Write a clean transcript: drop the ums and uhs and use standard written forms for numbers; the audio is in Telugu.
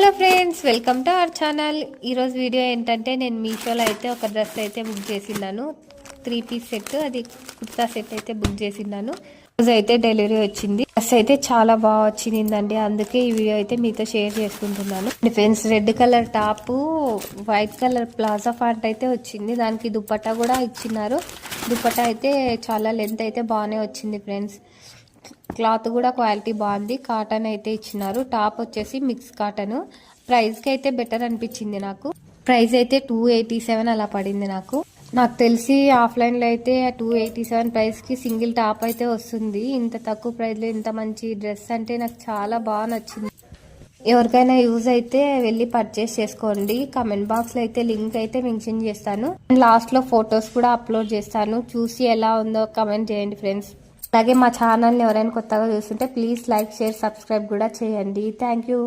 Hello friends, welcome to our channel. ఈరోజు వీడియో ఏంటంటే నేను మీషోలో అయితే ఒక డ్రెస్ అయితే బుక్ చేసిన్నాను. 3 పీస్ సెట్, అది కుర్తా సెట్ అయితే బుక్ చేసిన్నాను. రోజు అయితే డెలివరీ వచ్చింది. డ్రెస్ అయితే చాలా బాగా వచ్చిందండి. అందుకే ఈ వీడియో అయితే మీతో షేర్ చేసుకుంటున్నాను. Friends, red colour top, white colour plaza pant అయితే వచ్చింది. దానికి దుపట్టా కూడా ఇచ్చినారు. దుపట్టా అయితే చాలా లెంత్ అయితే బాగానే వచ్చింది ఫ్రెండ్స్. క్లాత్ కూడా క్వాలిటీ బాగుంది. కాటన్ అయితే ఇచ్చినారు. టాప్ వచ్చేసి మిక్స్ కాటన్. ప్రైస్కి అయితే బెటర్ అనిపించింది నాకు. ప్రైస్ అయితే 287 అలా పడింది నాకు తెలిసి ఆఫ్లైన్లో అయితే 287 ప్రైస్కి సింగిల్ టాప్ అయితే వస్తుంది. ఇంత తక్కువ ప్రైస్లో ఇంత మంచి డ్రెస్ అంటే నాకు చాలా బాగా నచ్చింది. ఎవరికైనా యూజ్ అయితే వెళ్ళి పర్చేస్ చేసుకోండి. కమెంట్ బాక్స్లో అయితే లింక్ అయితే మెన్షన్ చేస్తాను. లాస్ట్లో ఫొటోస్ కూడా అప్లోడ్ చేస్తాను. చూసి ఎలా ఉందో కమెంట్ చేయండి ఫ్రెండ్స్. అలాగే మా ఛానల్ని ఎవరైనా కొత్తగా చూస్తుంటే ప్లీజ్ లైక్, షేర్, సబ్స్క్రైబ్ కూడా చేయండి. Thank you.